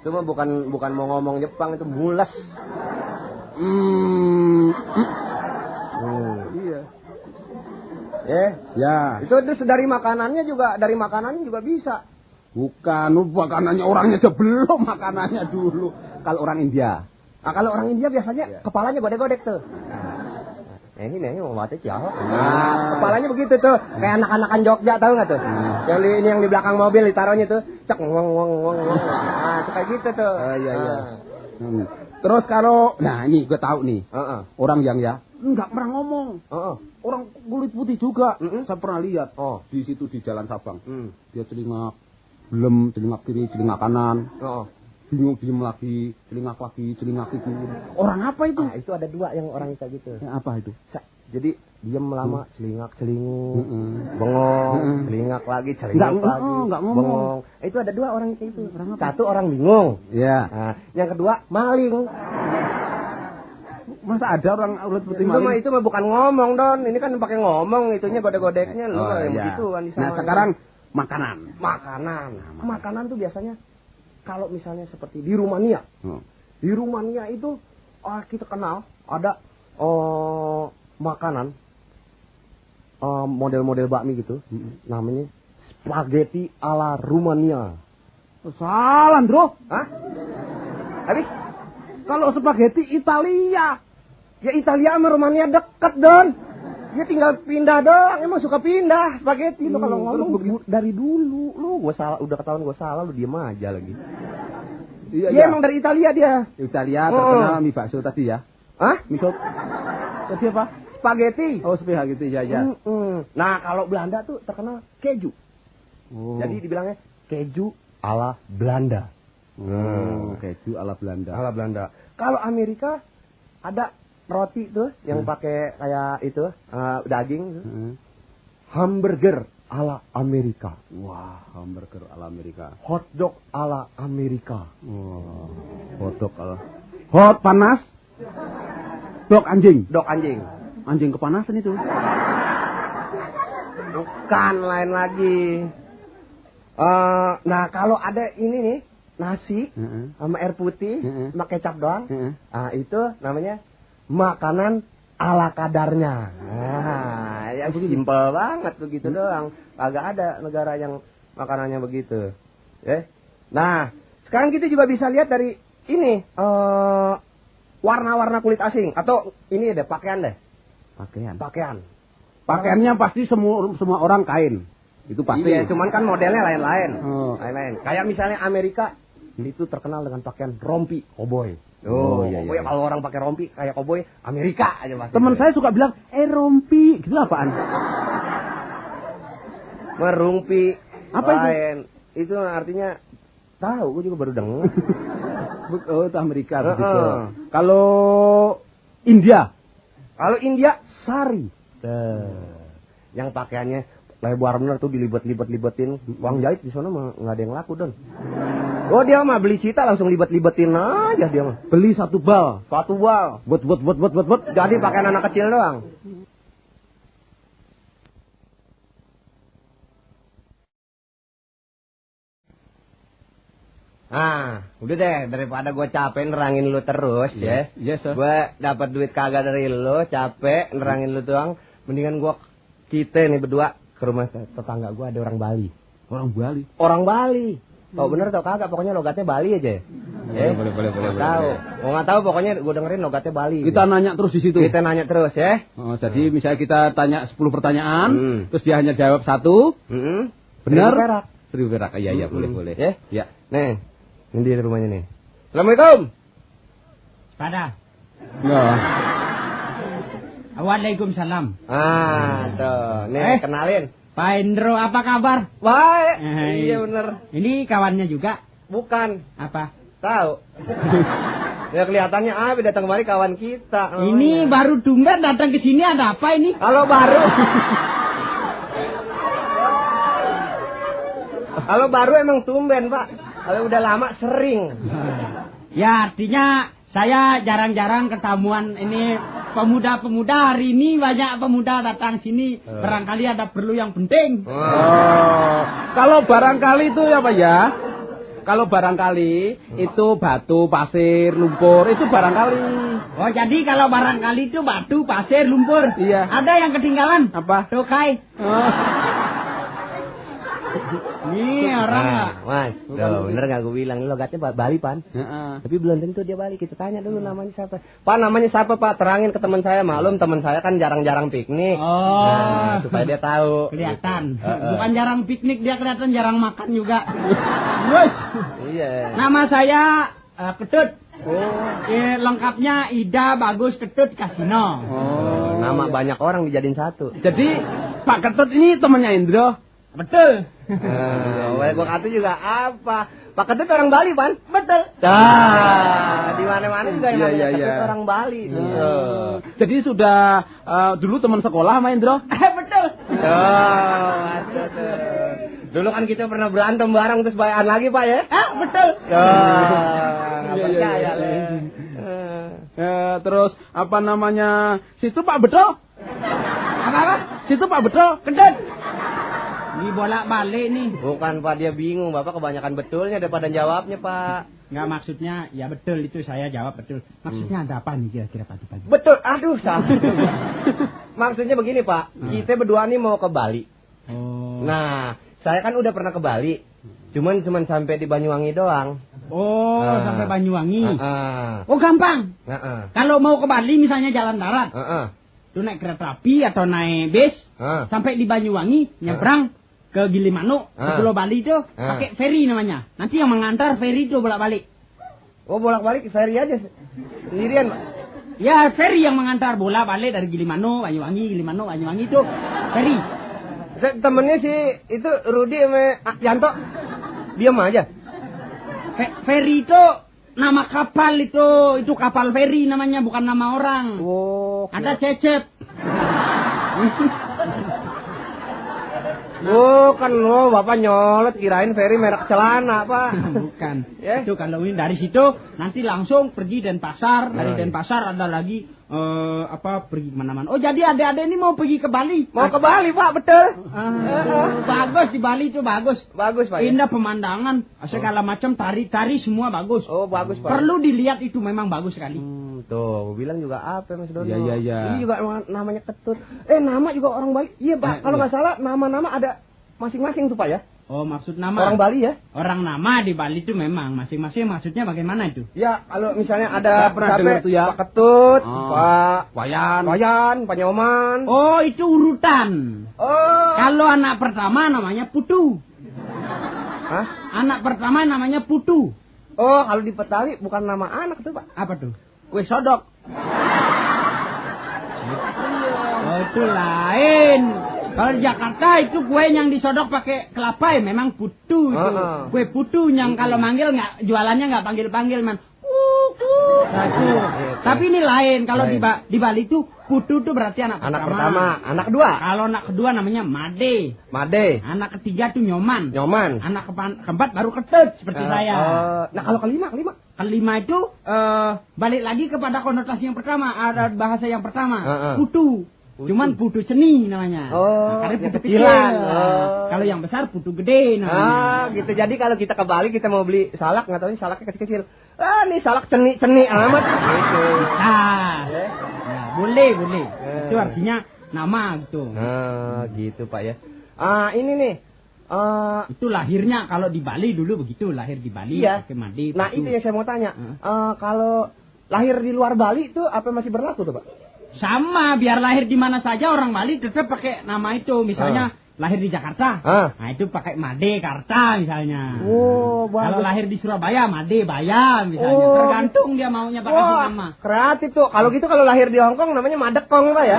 Speaker 1: Cuma bukan mau ngomong Jepang, itu mules.
Speaker 2: Iya.
Speaker 1: Ya. Itu dari makanannya juga bisa.
Speaker 2: Bukan, makanannya orangnya aja belum, makanannya dulu. Kalau orang India.
Speaker 1: Kalau orang India biasanya kepalanya godek-godek tuh. Ini mau baca jauh. Kepalanya begitu tuh, kayak anak-anakan Jogja, tahu nggak tuh? Ini yang di belakang mobil ditaruhnya tuh, cek wong. Nah, kayak gitu tuh.
Speaker 2: Iya. Terus kalau, ini gue tahu nih, orang yang nggak pernah ngomong. Orang kulit putih juga, saya pernah lihat. Di situ di Jalan Sabang, dia celingak kiri, celingak kanan. Bingung, diem lagi, celingak lagi. Orang apa itu?
Speaker 1: Itu ada dua yang orang kayak gitu.
Speaker 2: Apa itu?
Speaker 1: Jadi diem lama, celingak-celingu, bengong, celingak lagi, celingak lagi,
Speaker 2: nggak ngomong.
Speaker 1: Bengong. Itu ada dua orang kayak itu. Satu orang bingung.
Speaker 2: Iya.
Speaker 1: Nah, yang kedua maling.
Speaker 2: Masa ada orang kulit putih maling?
Speaker 1: Itu mah bukan ngomong, Don. Ini kan pakai ngomong, itunya godek-godeknya lu yang begitu kan di sana.
Speaker 2: Nah, sekarang makanan.
Speaker 1: Makanan tuh biasanya kalau misalnya seperti di Rumania. Di Rumania itu kita kenal ada makanan model-model bakmi gitu. Namanya spaghetti ala Rumania.
Speaker 2: Salah, Bro.
Speaker 1: Hah? Habis
Speaker 2: kalau spaghetti Italia.
Speaker 1: Ya Italia sama Rumania deket, Don. Dia tinggal pindah doang, emang suka pindah spaghetti itu kalau ngomong dari dulu. Lu udah ketahuan gue salah, lu diem aja lagi. Iya. Emang dari Italia dia.
Speaker 2: Italia terkenal mie bakso tadi ya.
Speaker 1: Hah?
Speaker 2: Mie tadi apa?
Speaker 1: Spaghetti.
Speaker 2: Oh, spaghetti ya.
Speaker 1: Nah, kalau Belanda tuh terkenal keju. Jadi dibilangnya keju ala Belanda.
Speaker 2: Keju ala Belanda.
Speaker 1: Kalau Amerika ada roti tuh yang pakai kayak itu daging hamburger ala Amerika.
Speaker 2: Wah, hamburger ala Amerika.
Speaker 1: Hotdog ala Amerika.
Speaker 2: Hotdog ala hot panas. Dog anjing. Anjing kepanasan itu.
Speaker 1: Bukan, lain lagi. Nah, kalau ada ini nih nasi sama air putih sama kecap doang. Itu namanya makanan ala kadarnya. Ya simpel banget begitu doang. Agak ada negara yang makanannya begitu. Nah, sekarang kita juga bisa lihat dari ini warna-warna kulit asing atau ini ada pakaian deh.
Speaker 2: Pakaiannya pasti semua orang kain. Itu pasti.
Speaker 1: Iya, cuman kan modelnya lain-lain.
Speaker 2: Oh.
Speaker 1: Lain-lain. Kayak misalnya Amerika itu terkenal dengan pakaian rompi cowboy.
Speaker 2: Iya.
Speaker 1: Pokoknya kalau orang pakai rompi kayak cowboy, Amerika aja pasti.
Speaker 2: Teman saya suka bilang, rompi, gitu apaan?
Speaker 1: Merumpi.
Speaker 2: Apa itu?
Speaker 1: lain. Itu artinya tahu, gue juga baru dengar.
Speaker 2: Oh, itu Amerika begitu. Kalau India?
Speaker 1: Kalau India sari. Yang pakaiannya lebar bener tuh dilibet-libetin. Uang jahit di sana mah nggak ada yang laku, Don. Oh, dia mah beli cita langsung libet-libetin aja dia mah.
Speaker 2: Beli satu bal.
Speaker 1: Satu bal.
Speaker 2: Buat.
Speaker 1: Jadi pakaian anak kecil doang. Ah, udah deh, daripada gue capek nerangin lu terus ya.
Speaker 2: Yes, sir.
Speaker 1: Gue dapat duit kagak dari lu, capek nerangin lu doang. Mendingan kita nih berdua ke rumah tetangga gue, ada orang Bali.
Speaker 2: Orang Bali.
Speaker 1: Orang Bali. Tau bener tau kagak, pokoknya logatnya Bali aja.
Speaker 2: Boleh.
Speaker 1: Tahu. Mau nggak tahu pokoknya gue dengerin logatnya Bali.
Speaker 2: Kita nanya terus di situ.
Speaker 1: Kita nanya terus ya.
Speaker 2: Oh, jadi misalnya kita tanya 10 pertanyaan, terus dia hanya jawab 1. Benar? 1.000 perak. Iya, boleh.
Speaker 1: Ya. Nih, ini dia rumahnya nih. Assalamualaikum.
Speaker 3: Pada.
Speaker 2: Nah.
Speaker 3: Waalaikumsalam.
Speaker 1: Tuh. Nih, kenalin.
Speaker 3: Pak Indro, apa kabar?
Speaker 1: Baik.
Speaker 3: Hai.
Speaker 1: Iya bener.
Speaker 3: Ini kawannya juga?
Speaker 1: Bukan.
Speaker 3: Apa?
Speaker 1: Tahu. Ya kelihatannya datang kemari kawan kita.
Speaker 3: Ini baru tumben datang ke sini, ada apa ini?
Speaker 1: Kalau baru. Kalau baru emang tumben, Pak. Kalau udah lama sering.
Speaker 3: Ya, artinya saya jarang-jarang ketemuan ini pemuda-pemuda. Hari ini banyak pemuda datang sini. Barangkali ada perlu yang penting.
Speaker 2: Kalau barangkali itu apa ya? Kalau barangkali itu batu, pasir, lumpur, itu barangkali.
Speaker 3: Oh, jadi kalau barangkali itu batu, pasir, lumpur.
Speaker 2: Iya.
Speaker 3: Ada yang ketinggalan?
Speaker 2: Apa?
Speaker 3: Tokai. Ini orang
Speaker 1: Mas, bener gak gue bilang, ini logatnya Bali, Pan. Tapi belum tentu dia Bali, kita tanya dulu namanya siapa. Pak, namanya siapa, Pak? Terangin ke teman saya, maklum teman saya kan jarang-jarang piknik. Supaya dia tahu.
Speaker 3: Kelihatan. Bukan jarang piknik, dia kelihatan jarang makan juga. Bos.
Speaker 1: Iya.
Speaker 3: Nama saya Ketut. Lengkapnya Ida Bagus Ketut Kasino.
Speaker 1: Nama banyak orang dijadiin satu.
Speaker 2: Jadi Pak Ketut ini temannya Indro.
Speaker 3: Betul.
Speaker 1: Gue kata juga apa? Pak Ketut orang Bali, Pan?
Speaker 3: Betul.
Speaker 1: Di mana-mana juga yang namanya Ketut orang Bali.
Speaker 2: Jadi sudah dulu teman sekolah sama Indro?
Speaker 3: Betul.
Speaker 1: Dulu kan kita pernah berantem bareng terus bayan lagi, Pak ya?
Speaker 3: Betul.
Speaker 1: Percaya.
Speaker 2: Terus apa namanya? Situ Pak Betul?
Speaker 3: Apa?
Speaker 2: Situ Pak Betul?
Speaker 3: Ketut. Ini bolak-balik nih.
Speaker 1: Bukan, Pak, dia bingung. Bapak kebanyakan betulnya daripada jawabnya, Pak.
Speaker 3: Enggak, maksudnya ya betul itu saya jawab betul. Maksudnya ada apa nih kira-kira pagi-pagi?
Speaker 1: Betul. Aduh, salah. Maksudnya begini, Pak. Kita berdua nih mau ke Bali. Nah, saya kan udah pernah ke Bali. Cuman sampai di Banyuwangi doang.
Speaker 3: Sampai Banyuwangi. Oh, gampang. Kalau mau ke Bali misalnya jalan darat. Lu naik kereta api atau naik bis. Sampai di Banyuwangi, nyebrang ke Gilimanuk, ke Pulau Bali itu pakai ferry namanya. Nanti yang mengantar ferry itu bolak-balik.
Speaker 1: Oh, bolak-balik ferry aja sendirian, Pak?
Speaker 3: Ya, ferry yang mengantar bolak-balik dari Gilimanuk, Banyuwangi, Gilimanuk, Banyuwangi itu ferry.
Speaker 1: Temennya si itu Rudi sama Yanto diam aja.
Speaker 3: Ferry itu nama kapal itu kapal ferry namanya, bukan nama orang. Ada Cecep.
Speaker 1: Bapak nyolot kirain ferry merek celana, Pak.
Speaker 3: Bukan. Itu kalau ini dari situ nanti langsung pergi Denpasar, dari Denpasar ada lagi pergi kemana-mana. Oh, jadi adik-adik ini mau pergi ke Bali?
Speaker 1: Mau ke Bali, Pak, betul.
Speaker 3: Bagus di Bali itu bagus.
Speaker 1: Bagus, Pak.
Speaker 3: Indah pemandangan, segala macam tari-tari semua bagus.
Speaker 1: Oh, bagus, Pak.
Speaker 3: Perlu dilihat itu memang bagus sekali.
Speaker 1: Tuh, bilang juga apa, Mas Dono?
Speaker 2: Iya.
Speaker 1: Ini juga namanya Ketut. Nama juga orang Bali. Iya, Pak. Kalau nggak salah nama-nama ada masing-masing tuh, Pak ya.
Speaker 3: Oh, maksud nama.
Speaker 1: Orang Bali ya?
Speaker 3: Orang nama di Bali itu memang masing-masing maksudnya bagaimana itu?
Speaker 1: Ya, kalau misalnya ada
Speaker 2: pernah dengar tuh ya.
Speaker 1: Pak Ketut,
Speaker 2: Oh.
Speaker 1: Pak
Speaker 2: Wayan,
Speaker 1: Pak Nyoman.
Speaker 3: Oh, itu urutan.
Speaker 1: Oh.
Speaker 3: Kalau anak pertama namanya Putu.
Speaker 1: Hah?
Speaker 3: Anak pertama namanya Putu.
Speaker 1: Oh, kalau di Betawi bukan nama anak tuh, Pak.
Speaker 3: Apa tuh?
Speaker 1: Kue sodok.
Speaker 3: Oh, itu lain. Kalau di Jakarta itu kue yang disodok pakai kelapa ya memang putu itu. Kue putu yang kalau manggil nggak jualannya nggak panggil-panggil man. Nah, itu. Tapi ini lain. Kalau di Bali itu putu itu berarti anak pertama.
Speaker 1: Anak kedua.
Speaker 3: Kalau anak kedua namanya Made. Anak ketiga tuh Nyoman. Anak keempat baru Ketut seperti saya.
Speaker 1: Nah, kalau kelima.
Speaker 3: Kelima itu balik lagi kepada konotasi yang pertama, ada bahasa yang pertama, putu. Cuman putu seni namanya.
Speaker 1: Oh,
Speaker 3: karena putu
Speaker 1: kecilan.
Speaker 3: kecil. Kalau yang besar putu gede namanya.
Speaker 1: Gitu. Jadi kalau kita ke Bali kita mau beli salak, nggak tahu ini salaknya kecil-kecil. Nih salak ceni amat. Gitu.
Speaker 3: Boleh. Itu artinya nama gitu.
Speaker 1: Gitu Pak ya. Ini nih.
Speaker 3: Itu lahirnya kalau di Bali dulu begitu, lahir di Bali pakai madi.
Speaker 1: Nah, itu yang saya mau tanya. Kalau lahir di luar Bali itu apa masih berlaku tuh, Pak?
Speaker 3: Sama, biar lahir di mana saja orang Bali tetap pakai nama itu. Misalnya lahir di Jakarta, nah itu pakai Made Karta misalnya.
Speaker 1: Oh,
Speaker 3: kalau lahir di Surabaya, Made Baya misalnya. Tergantung dia maunya pakai nama.
Speaker 1: Kreatif tuh. Kalau gitu kalau lahir di Hongkong namanya Madekong, Pak ya.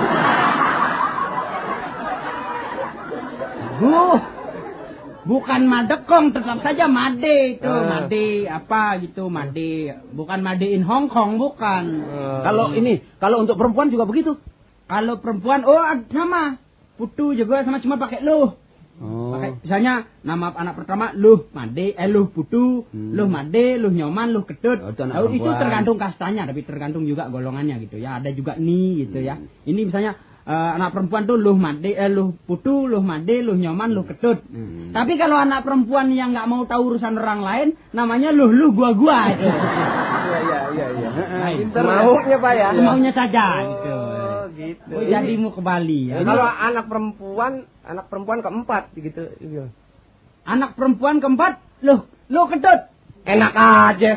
Speaker 3: Bukan Madekong, tetap saja Made itu. Made apa gitu, Made. Bukan Made in Hong Kong, bukan.
Speaker 2: Kalau untuk perempuan juga begitu.
Speaker 3: Kalau perempuan, sama. Putu juga sama, cuma pakai luh. Pakai misalnya nama anak pertama luh Made, luh Putu, luh Made, luh Nyoman, luh Ketut. Itu tergantung kastanya, tapi tergantung juga golongannya gitu ya. Ada juga nih gitu ya. Ini misalnya anak perempuan tuh luh Made, luh Putu, luh Made, luh Nyoman, luh Ketut. Tapi kalau anak perempuan yang nggak mau tahu urusan orang lain, namanya luh gua itu.
Speaker 1: Iya. Maunya Pak ya.
Speaker 3: Semaunya saja gitu.
Speaker 1: Gitu.
Speaker 3: Jadi mau ke Bali. Ya.
Speaker 1: Kalau anak perempuan keempat gitu.
Speaker 3: Anak perempuan keempat, luh Ketut.
Speaker 1: Enak aja.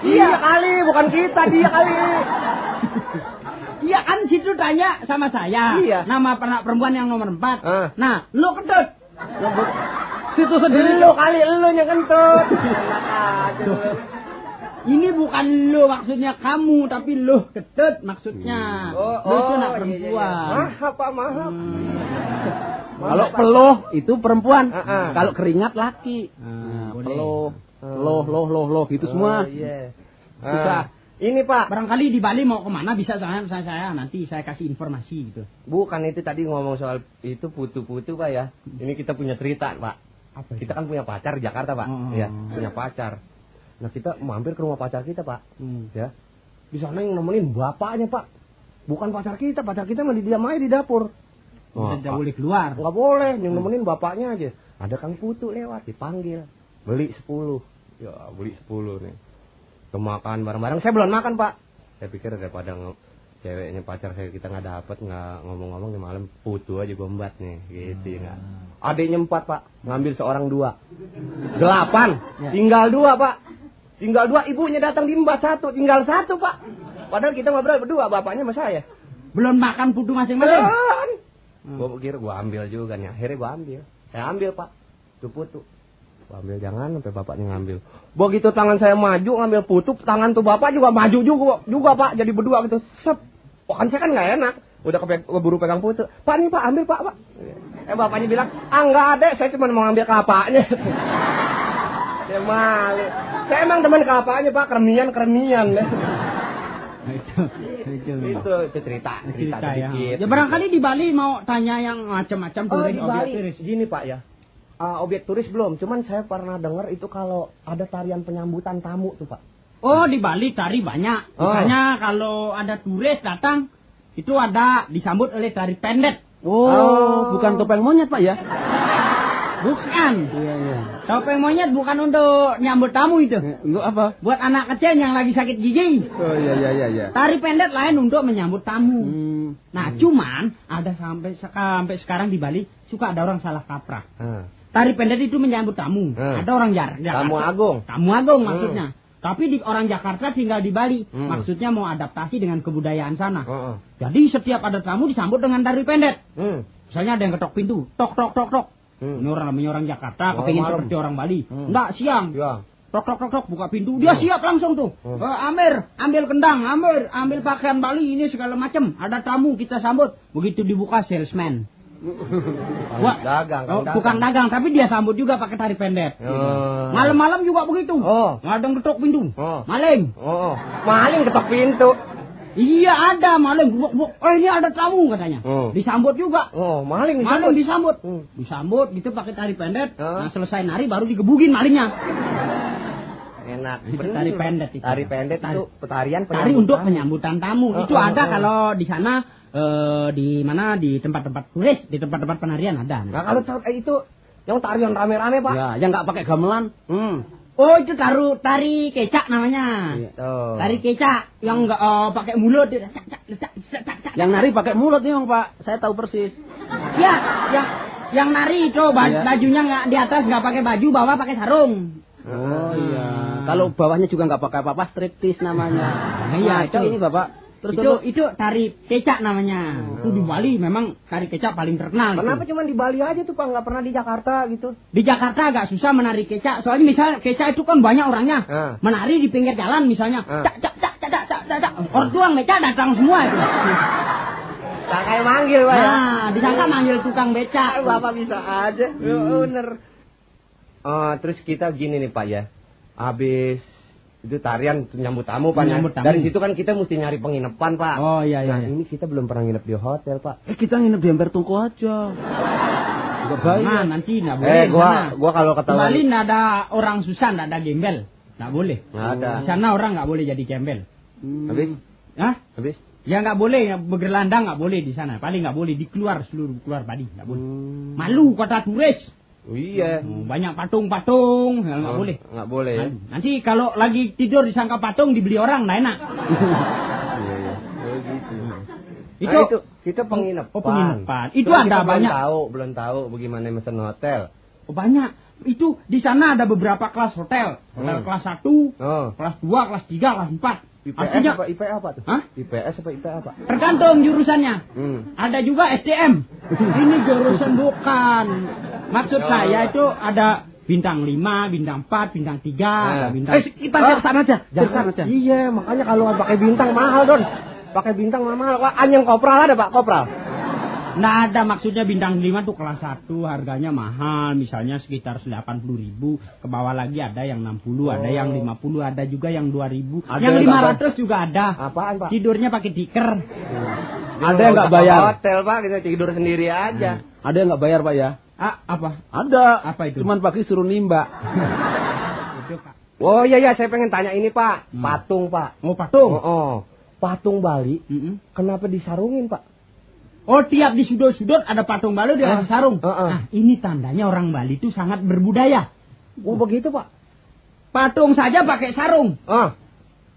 Speaker 1: Iya kali, bukan kita, dia kali.
Speaker 3: Iya kan situ tanya sama saya.
Speaker 1: Iya.
Speaker 3: Nama anak perempuan yang nomor 4. Nah, lu Ketut.
Speaker 1: Situ sendiri lu kali, lu yang kentut. Aduh.
Speaker 3: Ini bukan lu maksudnya kamu, tapi lu Ketut maksudnya. Lu itu anak perempuan.
Speaker 1: Maaf.
Speaker 2: Kalau peluh itu perempuan. Kalau keringat laki. Peluh, loh gitu semua.
Speaker 1: Bisa. Ini Pak.
Speaker 3: Barangkali di Bali mau kemana bisa saya nanti saya kasih informasi gitu.
Speaker 1: Bukan itu tadi ngomong soal itu putu-putu Pak ya. Ini kita punya cerita Pak. Apa kita kan punya pacar di Jakarta Pak. Ya, punya pacar. Nah kita mampir ke rumah pacar kita Pak. Ya. Di sana yang nemenin bapaknya Pak. Bukan pacar kita mah diam aja di dapur.
Speaker 3: Tidak boleh keluar.
Speaker 1: Nggak boleh, yang nemenin bapaknya aja. Ada Kang Putu lewat, dipanggil. Beli 10. Ya, beli 10 nih. Kemakan bareng-bareng. Saya belum makan Pak. Saya pikir daripada ceweknya pacar saya kita nggak dapet, nggak ngomong-ngomong di malam Putu aja gombat nih, gitu ya. Adiknya 4 Pak, ngambil seorang 2. 8, tinggal 2 Pak. Tinggal 2, ibunya datang diembat 1, tinggal 1 Pak. Padahal kita ngobrol berdua, bapaknya sama saya.
Speaker 3: Belum makan putu masing-masing.
Speaker 1: Gua pikir gua ambil juga nih, akhirnya gua ambil. Saya ambil Pak, itu putu. Gua ambil jangan sampai bapaknya ngambil. Begitu tangan saya maju ngambil putu, tangan tuh bapak juga maju juga Pak, jadi berdua gitu. Sep. Kan saya kan nggak enak. Udah keburu pegang putu. Pak nih Pak, ambil Pak. Bapaknya bilang, nggak ada, saya cuma mau ngambil kelapanya. Saya malu. Saya emang demen kelapanya Pak, keremian. Itu cerita sedikit.
Speaker 3: Ya barangkali di Bali mau tanya yang macam-macam turis,
Speaker 1: objek turis. Gini Pak ya. Objek turis belum, cuman saya pernah dengar itu kalau ada tarian penyambutan tamu tuh Pak.
Speaker 3: Oh, di Bali tari banyak. Misalnya kalau ada turis datang, itu ada disambut oleh tari pendet.
Speaker 2: Bukan topeng monyet Pak ya?
Speaker 3: Bukan.
Speaker 2: Iya, iya.
Speaker 3: Topeng monyet bukan untuk nyambut tamu itu.
Speaker 2: Untuk apa?
Speaker 3: Buat anak kecil yang lagi sakit gigi.
Speaker 2: Oh iya iya iya iya.
Speaker 3: Tari pendek lain untuk menyambut tamu. Nah, cuman ada sampai sekarang di Bali suka ada orang salah kaprah. Tari pendek itu menyambut tamu. Ada orang Jakarta.
Speaker 1: Tamu agung.
Speaker 3: Tamu agung maksudnya. Tapi orang Jakarta tinggal di Bali. Maksudnya mau adaptasi dengan kebudayaan sana. Jadi setiap ada tamu disambut dengan tari pendek. Misalnya ada yang ketok pintu, tok tok tok tok. Ini orang Jakarta, kepingin seperti orang Bali. Enggak, siang. Ya. Tok tok tok tok, buka pintu, dia siap langsung tuh. Amir, ambil kendang, ambil pakaian Bali ini segala macam. Ada tamu kita sambut. Begitu dibuka salesman.
Speaker 1: Dagang.
Speaker 3: Bukan dagang, tapi dia sambut juga pakai tari pendek. Malam-malam juga begitu. Ada yang ketok pintu. Maling.
Speaker 1: Maling ketok pintu.
Speaker 3: Iya ada maling. Ini ada tamu katanya. Disambut juga.
Speaker 1: Maling
Speaker 3: disambut. Disambut gitu pakai tari pendek. Nah, selesai nari baru digebugin malingnya.
Speaker 1: Enak.
Speaker 3: Itu tari pendek itu.
Speaker 1: Tari pendek itu petarian
Speaker 3: tari untuk penyambutan tamu. Itu ada kalau di sana di mana di tempat-tempat turis, di tempat-tempat penarian ada.
Speaker 1: Nah, kalau itu yang tarian rame-rame, Pak.
Speaker 2: Ya, yang enggak pakai gamelan.
Speaker 3: Oh, itu tari kecak namanya. Tari kecak yang enggak pakai mulut.
Speaker 2: Yang nari pakai mulut nih, Pak. Saya tahu persis.
Speaker 3: Ya, yang nari itu bajunya enggak di atas enggak pakai baju, bawah pakai sarung.
Speaker 2: Oh iya. Kalau bawahnya juga enggak pakai apa-apa, striptease namanya.
Speaker 3: Iya,
Speaker 2: itu ini, Bapak.
Speaker 3: Itu tari kecak namanya. Itu di Bali memang tari kecak paling terkenal.
Speaker 1: Kenapa cuma di Bali aja tuh, Pak? Nggak pernah di Jakarta gitu?
Speaker 3: Di Jakarta agak susah menari kecak. Soalnya misalnya kecak itu kan banyak orangnya. Menari di pinggir jalan misalnya. Cak. Orang tuang becak datang semua itu.
Speaker 1: Tak kayak manggil, Pak.
Speaker 3: Nah, disangka manggil tukang becak.
Speaker 1: Bapak bisa aja. Bener. Terus kita gini nih, Pak ya. Habis itu tarian nyambut tamu, Pak. Dari situ kan kita mesti nyari penginapan, Pak.
Speaker 3: Oh iya.
Speaker 1: Nah, ini kita belum pernah nginep di hotel, Pak.
Speaker 2: Kita nginep di ember tungku aja. Enggak bayar.
Speaker 3: Nah, nanti enggak boleh.
Speaker 1: Gua kalau ketahuan.
Speaker 3: Di Bali enggak ada orang susah, enggak ada gembel. Enggak boleh.
Speaker 1: Enggak ada.
Speaker 3: Di sana orang enggak boleh jadi gembel.
Speaker 1: Habis?
Speaker 3: Hah?
Speaker 1: Habis?
Speaker 3: Ya enggak boleh, bergelandang enggak boleh di sana. Paling enggak boleh seluruh keluar Bali, enggak boleh. Malu kota turis.
Speaker 1: Oh, iya.
Speaker 3: Banyak patung-patung, nggak boleh.
Speaker 1: Nggak boleh ya.
Speaker 3: Nanti kalau lagi tidur disangka patung dibeli orang, nggak enak.
Speaker 1: Iya. Oh gitu.
Speaker 3: Itu
Speaker 1: kita penginapan.
Speaker 3: Penginapan. Itu ada banyak.
Speaker 1: Belum tahu bagaimana mesen hotel.
Speaker 3: Oh, banyak. Itu di sana ada beberapa kelas hotel. Hotel kelas 1, kelas 2, kelas 3, kelas 4.
Speaker 1: IPS apa IPA apa tuh?
Speaker 3: Hah?
Speaker 1: IPS apa IPA apa?
Speaker 3: Tergantung jurusannya. Ada juga SDM. Ini jurusan bukan. Maksud saya itu ada bintang 5, bintang 4, bintang 3, bintang.
Speaker 2: Kita sana aja. Jangan.
Speaker 1: Iya, makanya kalau nggak pakai bintang mahal, Don. Pakai bintang mahal. Wah, yang kopral ada, Pak, kopral.
Speaker 3: Nggak ada, maksudnya bintang 5 tuh kelas 1 harganya mahal, misalnya sekitar 80.000, ke bawah lagi ada yang 60, ada yang 50, ada juga yang 2.000, yang 500 juga ada.
Speaker 1: Apaan, Pak?
Speaker 3: Tidurnya pakai tiker.
Speaker 2: Ada yang nggak bayar.
Speaker 1: Hotel, Pak, kita tidur sendiri aja.
Speaker 2: Ada yang nggak bayar, Pak ya?
Speaker 3: Apa?
Speaker 2: Ada.
Speaker 3: Apa itu?
Speaker 2: Cuman pagi suruh nimba.
Speaker 3: Itu, Pak.
Speaker 1: Oh iya, saya pengen tanya ini, Pak. Patung, Pak.
Speaker 3: Oh, patung?
Speaker 1: Patung Bali, kenapa disarungin, Pak?
Speaker 3: Oh, tiap di sudut-sudut ada patung Bali dia kasih sarung. Nah, ini tandanya orang Bali itu sangat berbudaya.
Speaker 1: Oh, begitu, Pak.
Speaker 3: Patung saja pakai sarung.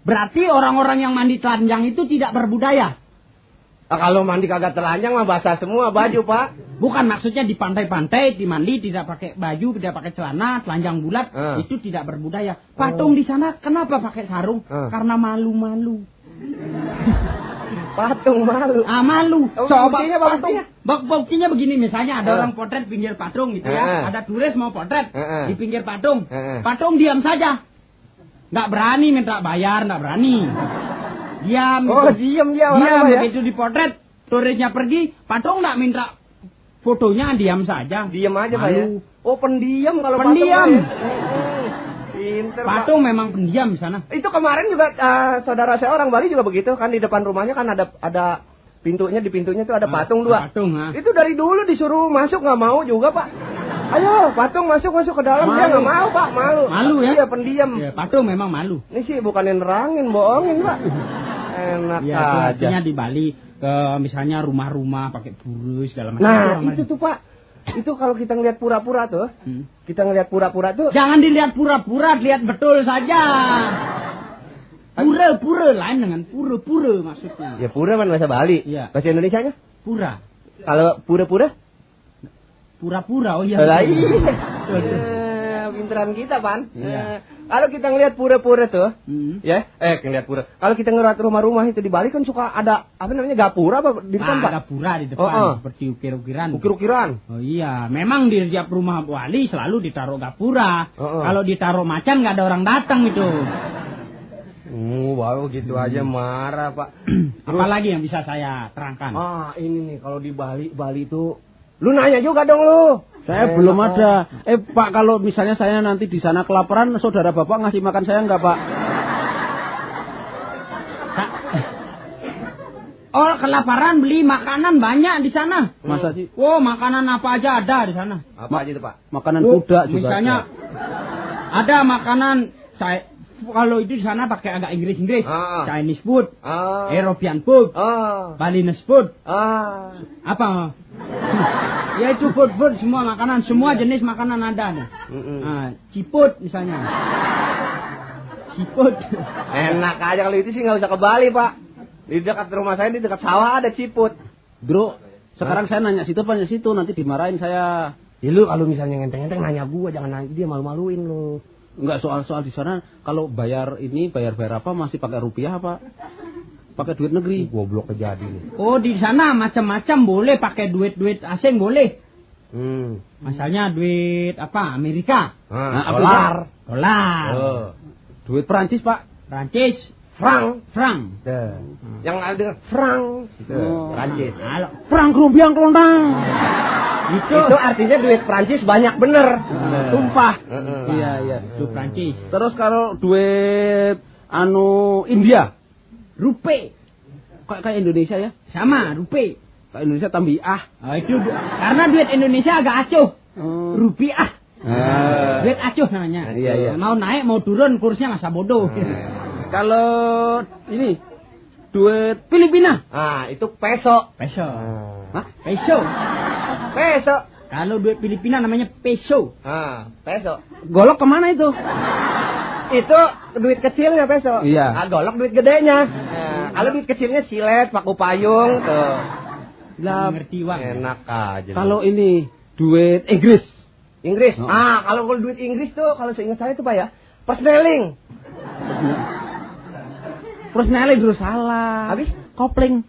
Speaker 3: Berarti orang-orang yang mandi telanjang itu tidak berbudaya.
Speaker 1: Kalau mandi kagak telanjang mah basah semua baju, Pak.
Speaker 3: Bukan, maksudnya di pantai-pantai di mandi tidak pakai baju, tidak pakai celana, telanjang bulat, itu tidak berbudaya. Patung di sana kenapa pakai sarung? Karena malu-malu.
Speaker 1: Patung malu.
Speaker 3: Malu.
Speaker 1: Coba buktinya,
Speaker 3: buktinya begini, misalnya ada orang potret pinggir patung gitu ya. Ada turis mau potret di pinggir patung. Patung diam saja. Nggak berani minta bayar, nggak berani. Diam.
Speaker 1: Diam dia orang ya.
Speaker 3: Begitu dipotret, turisnya pergi, patung nggak minta fotonya, diam saja.
Speaker 1: Diam aja, Pak ya. Oh, pendiam kalau
Speaker 3: pendiam.
Speaker 1: Pinter,
Speaker 3: patung Pak. Memang pendiam di sana.
Speaker 1: Itu kemarin juga saudara saya orang Bali juga begitu kan, di depan rumahnya kan ada pintunya, di pintunya tuh ada patung 2.
Speaker 3: Patung,
Speaker 1: Itu dari dulu disuruh masuk nggak mau juga, Pak. Ayo, patung masuk ke dalam, dia nggak mau, Pak, malu.
Speaker 3: Malu ya?
Speaker 1: Iya, pendiam.
Speaker 3: Ya, patung memang malu.
Speaker 1: Ini sih bukanin nerangin, bohongin, Pak. Enak
Speaker 3: ya,
Speaker 1: aja.
Speaker 3: Artinya di Bali ke misalnya rumah-rumah pakai burus segala macam.
Speaker 1: Nah, itu tuh, Pak. Itu kalau kita ngelihat pura-pura tuh,
Speaker 3: Jangan dilihat pura-pura, lihat betul saja. Pura-pura lain dengan pura-pura maksudnya.
Speaker 1: Ya pura kan bahasa Bali.
Speaker 3: Iya.
Speaker 1: Bahasa Indonesianya?
Speaker 3: Pura.
Speaker 1: Kalau pura-pura?
Speaker 3: Pura-pura, oh iya.
Speaker 1: Pinteran kita, Pan.
Speaker 3: Iya.
Speaker 1: Kalau kita ngelihat pura-pura tuh, ngelihat pura. Kalau kita ngelihat rumah-rumah itu di Bali kan suka ada gapura apa di depan, Pak?
Speaker 3: Gapura di depan, seperti ukir-ukiran.
Speaker 1: Ukir-ukiran.
Speaker 3: Oh iya, memang di tiap rumah Bali selalu ditaruh gapura. Kalau ditaruh macan nggak ada orang datang itu.
Speaker 1: Baru gitu aja marah, Pak.
Speaker 3: Apalagi yang bisa saya terangkan?
Speaker 1: Ini nih kalau di Bali itu, lu nanya juga dong lu.
Speaker 2: Saya belum ada. Pak, kalau misalnya saya nanti di sana kelaparan, saudara Bapak ngasih makan saya enggak, Pak?
Speaker 3: Oh, kelaparan beli makanan banyak di sana.
Speaker 2: Masa sih?
Speaker 3: Oh, makanan apa aja ada di sana.
Speaker 1: Apa aja itu, Pak?
Speaker 2: Makanan kuda juga.
Speaker 3: Misalnya ada makanan kalau itu di sana pakai agak Inggris. Chinese food, European food, Balinese food. Apa? Ya itu food semua makanan, semua jenis makanan ada nih. Ciput misalnya. Ciput.
Speaker 1: Enak aja kalau itu sih nggak usah ke Bali, Pak. Di dekat rumah saya, di dekat sawah ada ciput.
Speaker 2: Bro, sekarang saya nanya situ apa situ, nanti dimarahin saya.
Speaker 1: Ya lu kalau misalnya ngenteng-ngenteng nanya gua, jangan nanya dia, malu-maluin lu.
Speaker 2: Enggak, soal di sana kalau bayar apa masih pakai rupiah apa? Pakai duit negeri.
Speaker 1: Goblok kejadi nih.
Speaker 3: Oh, di sana macam-macam boleh pakai duit asing boleh. Misalnya duit apa? Amerika.
Speaker 1: Dolar.
Speaker 2: Duit Perancis, Pak.
Speaker 3: Perancis.
Speaker 1: Frank. Yang ada frank. Perancis.
Speaker 2: Frank Rumbiang Kelontang.
Speaker 3: Itu
Speaker 1: artinya duit Perancis banyak bener. Tumpah.
Speaker 3: Iya, itu Perancis.
Speaker 2: Terus kalau duit India,
Speaker 3: rupiah.
Speaker 2: Kayak Indonesia ya?
Speaker 3: Sama, rupiah.
Speaker 2: Kayak Indonesia tambiah.
Speaker 3: Itu karena duit Indonesia agak acuh. Rupiah. Duit acuh namanya.
Speaker 2: Iya.
Speaker 3: Mau naik mau turun kursnya masa bodoh.
Speaker 2: Kalau ini duit Filipina.
Speaker 1: Itu peso.
Speaker 2: Hah?
Speaker 3: Peso. Kalau duit Filipina namanya peso.
Speaker 1: Peso.
Speaker 2: Golok kemana itu?
Speaker 1: Itu duit kecilnya peso.
Speaker 2: Iya.
Speaker 1: Golok duit gedenya. Kalau duit kecilnya silet, paku payung tuh.
Speaker 3: Ngerti uang.
Speaker 1: Enak aja.
Speaker 2: Kalau ini duit Inggris.
Speaker 1: Kalau duit Inggris tuh kalau seingat saya tuh, Pak ya, persneling.
Speaker 2: Persneling terus salah.
Speaker 1: Habis
Speaker 2: kopling.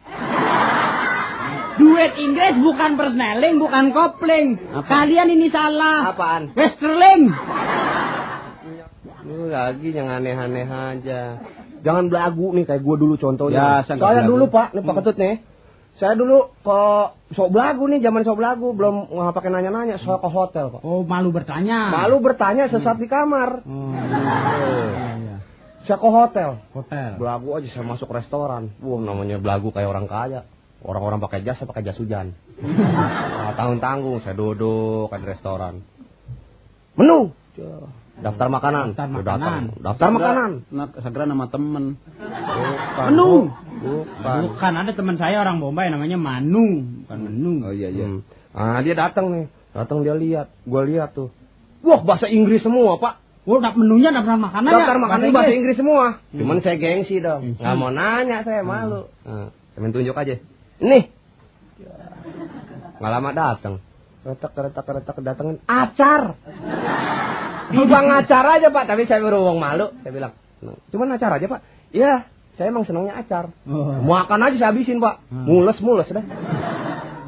Speaker 3: Duit Inggris bukan persneling, bukan kopling. Kalian ini salah.
Speaker 1: Apaan?
Speaker 3: Westerling.
Speaker 1: Lu lagi yang aneh-aneh aja. Jangan belagu nih kayak gue dulu
Speaker 2: Ya,
Speaker 1: contohnya. Saya dulu, Pak, nih Pak Ketut nih. Saya dulu ke sok belagu nih, zaman sok belagu belum pakai nanya-nanya, saya ke hotel, Pak.
Speaker 3: Oh, malu bertanya
Speaker 1: Sesat di kamar. Saya ke hotel. Belagu aja saya masuk restoran. Namanya belagu kayak orang kaya. Orang-orang pakai jas, saya pakai jas hujan. Tanggung-tanggung saya duduk di restoran. Menu. Daftar makanan. Daftar makanan.
Speaker 2: Segera nama temen.
Speaker 3: Menu. Bukan, ada teman saya orang Bombay namanya Manu, bukan Menu.
Speaker 2: Oh iya.
Speaker 1: Dia datang nih. Dia lihat. Gua lihat tuh. Wah, bahasa Inggris semua, Pak.
Speaker 3: Oh, menunya daftar makanan ya?
Speaker 1: Daftar makanan bahasa Inggris semua. Cuman saya gengsi dong. Nggak mau nanya, saya malu. Saya tunjuk aja. Nih. Nggak lama datang. Retak datangin acar. Bang acar aja, Pak. Tapi saya beruang malu. Saya bilang, cuman acar aja, Pak. Iya, saya emang senangnya acar. Makan aja saya habisin, Pak. Mules dah.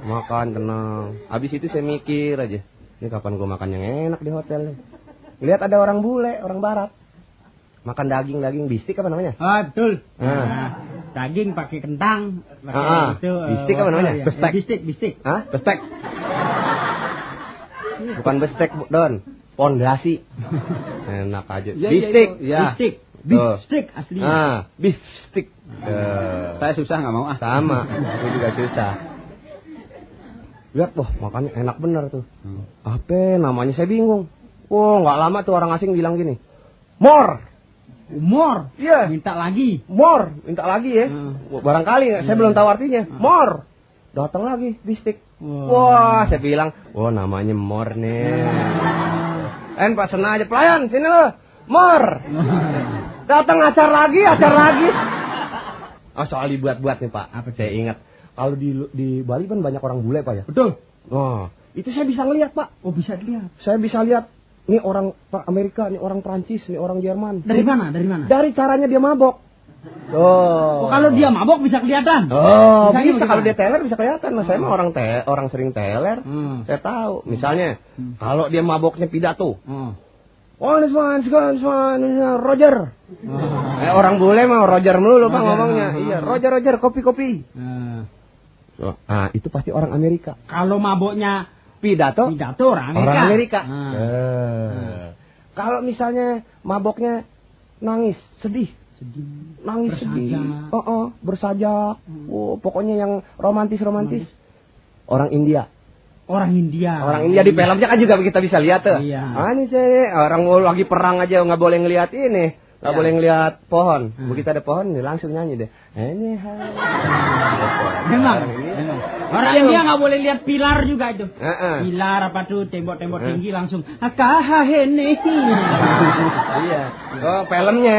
Speaker 1: Makan tenang. Habis itu saya mikir aja. Ini kapan gue makan yang enak di hotel nih. Lihat ada orang bule, orang barat. Makan daging bistik apa namanya?
Speaker 3: Betul. Daging pakai kentang, pakai itu.
Speaker 1: Bistik apa namanya?
Speaker 3: Bistik.
Speaker 1: Bestek. Bukan bestek, Don. Pondasi. Enak aja. Bistik.
Speaker 3: Bistik asli.
Speaker 1: Bistik.
Speaker 2: Saya susah nggak mau.
Speaker 1: Sama. Aku juga susah. Lihat, makannya enak bener tuh. Apa namanya saya bingung. Nggak lama tuh orang asing bilang gini. More. Iya.
Speaker 3: Minta lagi
Speaker 1: ya. Barangkali saya belum tahu artinya. More. Datang lagi bistik. Wah, saya bilang, namanya Mor nih. Pak senang aja pelayan, sini lo, Mor. Datang acar lagi. Soal dibuat-buat nih Pak.
Speaker 3: Apa
Speaker 1: saya ingat, kalau di Bali kan banyak orang bule Pak ya.
Speaker 3: Betul.
Speaker 1: Itu saya bisa ngelihat Pak.
Speaker 3: Oh bisa dilihat.
Speaker 1: Saya bisa lihat, ini orang Amerika, ini orang Prancis, ini orang Jerman.
Speaker 3: Dari mana?
Speaker 1: Dari caranya dia mabok.
Speaker 3: Kalau dia mabok bisa kelihatan.
Speaker 1: Bisa kalau dia teler bisa kelihatan. Nah, saya mah orang sering teler. Saya tahu. Misalnya kalau dia maboknya pidato. This one, Roger. Orang bule mah Roger melulu Pak ngomongnya. Iya, Roger, kopi. Itu pasti orang Amerika.
Speaker 3: Kalau maboknya
Speaker 1: pidato
Speaker 3: orang
Speaker 1: Amerika. Kalau misalnya maboknya nangis, sedih. Bersajak. Pokoknya yang romantis. Orang India di filmnya kan juga kita bisa lihat tuh.
Speaker 3: Iya.
Speaker 1: Ini orang lagi perang aja nggak boleh ngelihat ini, nggak boleh ngelihat pohon. Begitu ada pohon, langsung nyanyi deh.
Speaker 3: Memang. Orang India nggak boleh lihat pilar juga itu. Pilar apa tuh tembok-tembok tinggi langsung. Akahene.
Speaker 1: Iya. Filmnya.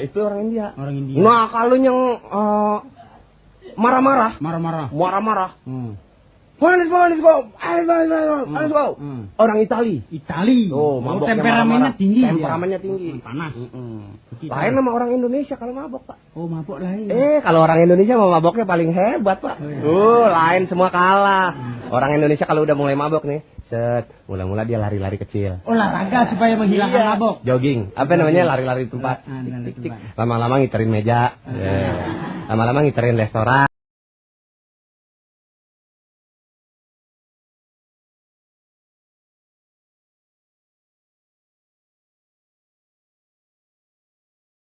Speaker 1: Itu orang India. Nah kalau yang marah-marah. Let's go. Orang Itali. Temperamennya tinggi.
Speaker 3: Panas.
Speaker 1: Lain sama orang Indonesia kalau mabok Pak.
Speaker 3: Mabok lain.
Speaker 1: Kalau orang Indonesia mau maboknya paling hebat Pak. Lain semua kalah. Orang Indonesia kalau udah mulai mabok nih, mula-mula dia lari-lari kecil.
Speaker 3: Olahraga supaya menghilangkan mabok.
Speaker 1: Jogging. Apa namanya? Lari-lari di tempat. Lama-lama ngiterin meja. Lama-lama ngiterin restoran.